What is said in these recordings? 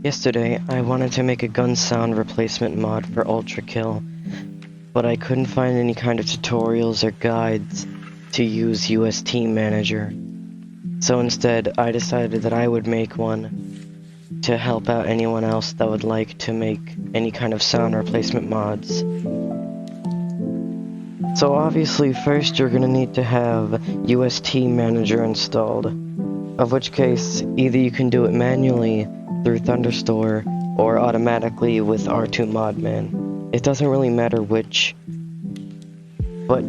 Yesterday, I wanted to make a gun sound replacement mod for ULTRAKILL, but I couldn't find any kind of tutorials or guides to use USTManager. So instead, I decided that I would make one to help out anyone else that would like to make any kind of sound replacement mods. So obviously, first you're gonna need to have USTManager installed, of which case, either you can do it manually through Thunderstore or automatically with R2Modman. It doesn't really matter which, but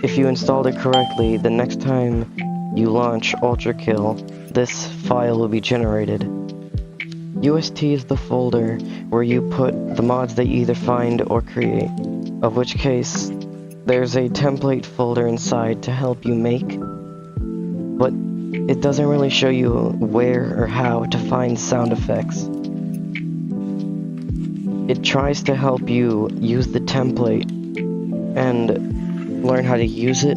if you installed it correctly, the next time you launch ULTRAKILL, this file will be generated. UST is the folder where you put the mods that you either find or create, of which case there's a template folder inside to help you make, but it doesn't really show you where or how to find sound effects. It tries to help you use the template and learn how to use it,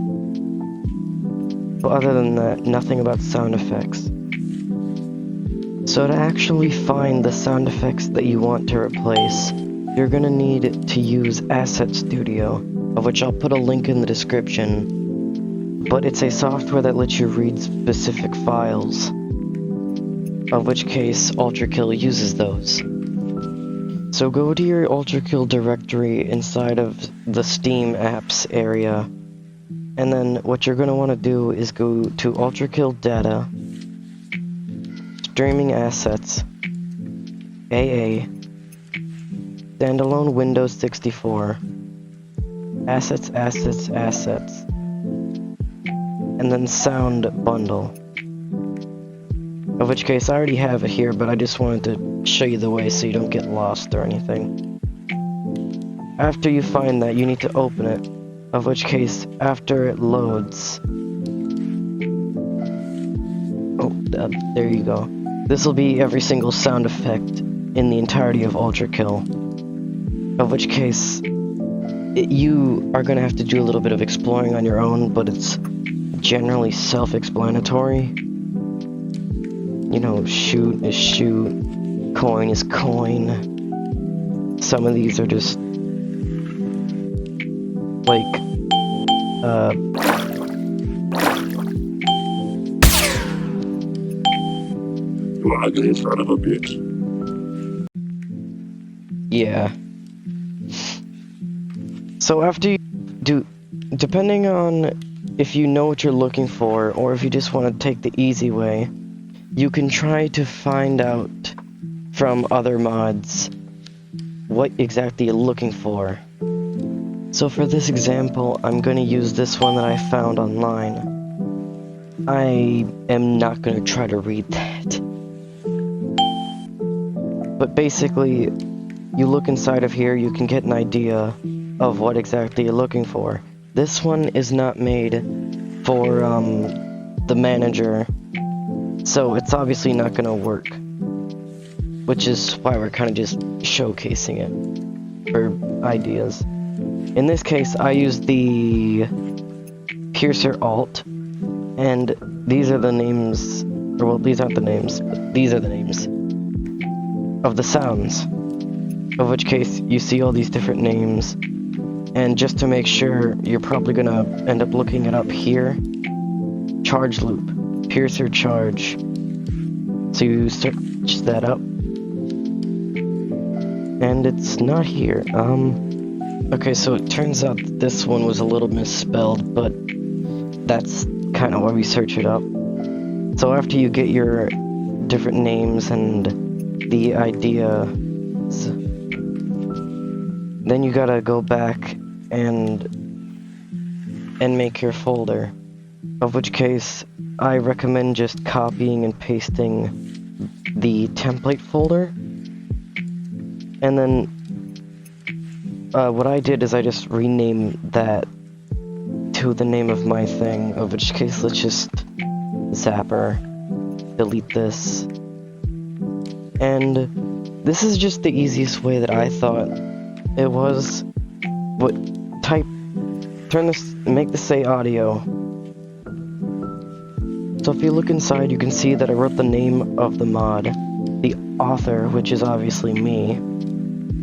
but other than that, nothing about sound effects. So to actually find the sound effects that you want to replace, you're gonna need to use Asset Studio, of which I'll put a link in the description. But it's a software that lets you read specific files, of which case ULTRAKILL uses those. So go to your ULTRAKILL directory inside of the steamapps area, and then what you're going to want to do is go to ULTRAKILL Data, StreamingAssets, AA, Standalone Windows 64, Assets, and then Sound Bundle. Of which case, I already have it here, but I just wanted to show you the way so you don't get lost or anything. After you find that, you need to open it, of which case, after it loads... Oh, there you go. This will be every single sound effect in the entirety of ULTRAKILL. Of which case, you are going to have to do a little bit of exploring on your own, but it's generally self-explanatory. You know, shoot is shoot, coin is coin. Some of these are just like ugly son of a bitch. Yeah. So after you do, depending on if you know what you're looking for, or if you just want to take the easy way, you can try to find out from other mods what exactly you're looking for. So for this example, I'm going to use this one that I found online. I am not going to try to read that. But basically, you look inside of here, you can get an idea of what exactly you're looking for. This one is not made for the manager, so it's obviously not gonna work, which is why we're kind of just showcasing it for ideas. In this case, I used the Piercer Alt, and these are the names, or well, these aren't the names, but these are the names of the sounds, of which case you see all these different names. And just to make sure, you're probably gonna end up looking it up here. Charge loop, Piercer charge. So you search that up. And it's not here. Okay, so it turns out that this one was a little misspelled, but that's kind of why we search it up. So after you get your different names and the ideas, then you gotta go back and make your folder, of which case I recommend just copying and pasting the template folder. And then what I did is I just renamed that to the name of my thing, of which case let's just Zapper, delete this. And this is just the easiest way that I thought it was. Make this say audio. So if you look inside, you can see that I wrote the name of the mod, the author, which is obviously me,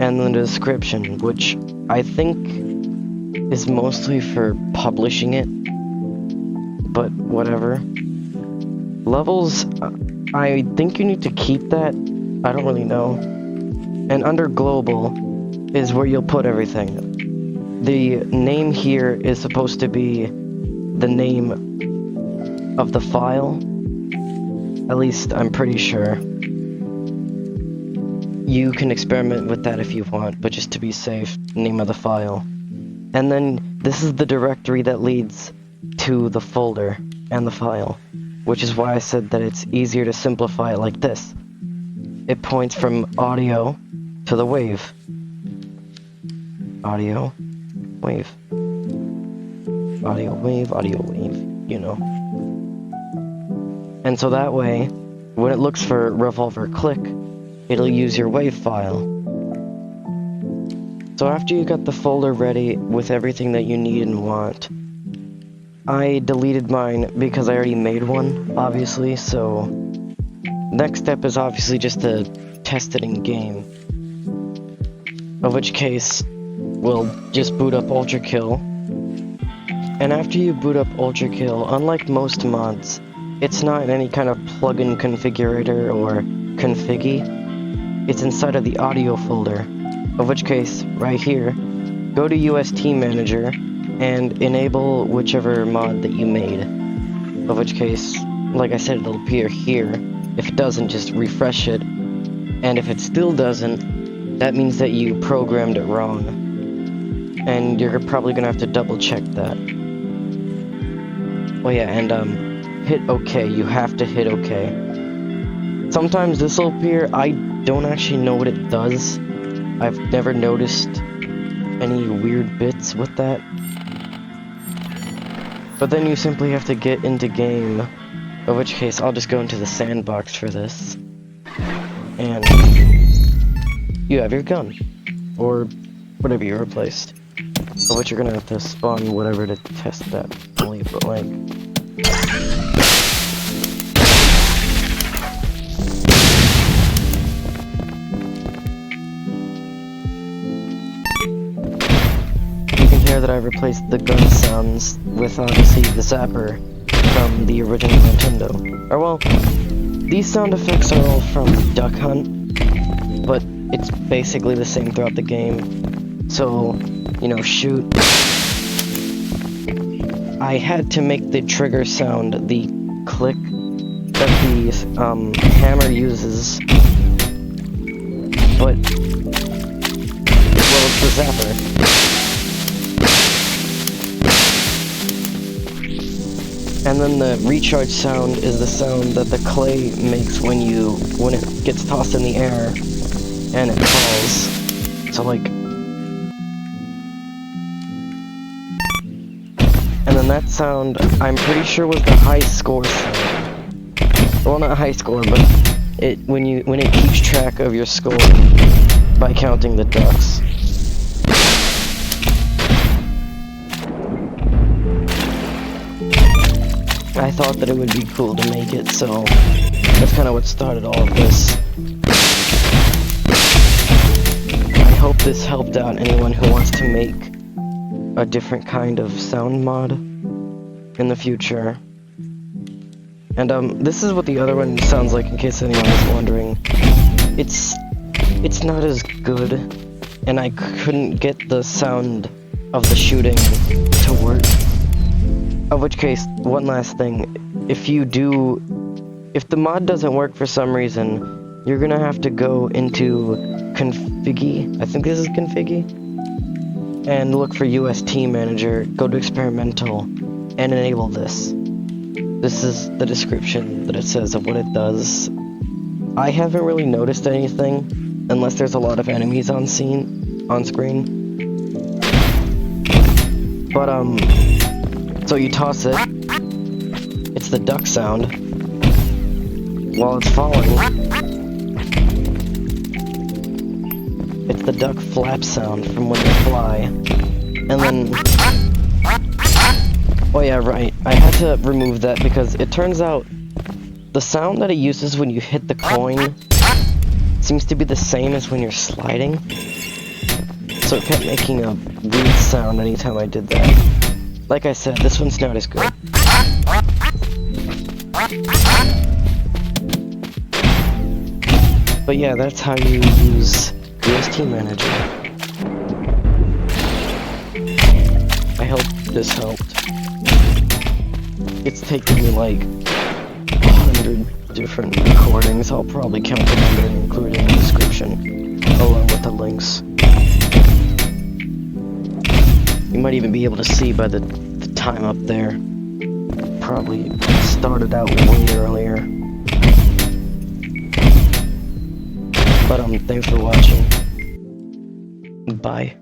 and the description, which I think is mostly for publishing it, but whatever. Levels, I think you need to keep that. I don't really know. And under global is where you'll put everything. The name here is supposed to be the name of the file. At least I'm pretty sure. You can experiment with that if you want, but just to be safe, name of the file. And then this is the directory that leads to the folder and the file, which is why I said that it's easier to simplify it like this. It points from audio to the wave. Audio, wave. Audio, wave, you know. And so that way, when it looks for revolver click, it'll use your wave file. So after you got the folder ready with everything that you need and want, I deleted mine because I already made one, obviously, so next step is obviously just to test it in game. Of which case, we'll just boot up ULTRAKILL. And after you boot up ULTRAKILL, unlike most mods, it's not in any kind of plugin configurator or configgy. It's inside of the audio folder. Of which case, right here, go to USTManager and enable whichever mod that you made. Of which case, like I said, it'll appear here. If it doesn't, just refresh it. And if it still doesn't, that means that you programmed it wrong. And you're probably gonna have to double check that. Oh yeah, and hit OK. You have to hit OK. Sometimes this will appear. I don't actually know what it does. I've never noticed any weird bits with that. But then you simply have to get into game. In which case, I'll just go into the sandbox for this. And you have your gun. Or whatever you replaced. Of which you're gonna have to spawn whatever to test that. I'll leave it blank. That I replaced the gun sounds with obviously the Zapper from the original Nintendo. Or well, these sound effects are all from Duck Hunt, but it's basically the same throughout the game. So, you know, shoot. I had to make the trigger sound the click that the hammer uses, but well, it's the Zapper. And then the recharge sound is the sound that the clay makes when it gets tossed in the air and it falls. So like, and then that sound I'm pretty sure was the high score sound. Well, not high score, but when it keeps track of your score by counting the ducks. I thought that it would be cool to make it, so that's kind of what started all of this. I hope this helped out anyone who wants to make a different kind of sound mod in the future. And this is what the other one sounds like, in case anyone was wondering. It's not as good, and I couldn't get the sound of the shooting to work. Of which case, one last thing, if the mod doesn't work for some reason, you're gonna have to go into configgy, I think this is configgy, and look for USTManager, go to experimental, and enable this. This is the description that it says of what it does. I haven't really noticed anything, unless there's a lot of enemies on screen. But so you toss it, it's the duck sound, while it's falling, it's the duck flap sound from when they fly, and then, oh yeah, right, I had to remove that because it turns out the sound that it uses when you hit the coin seems to be the same as when you're sliding. So it kept making a weird sound anytime I did that. Like I said, this one's not as good. But yeah, that's how you use USTManager. I hope this helped. It's taken me like 100 different recordings. I'll probably count them under and include in the description, along with the links. You might even be able to see by the time up there. Probably started out way earlier. But thanks for watching. Bye.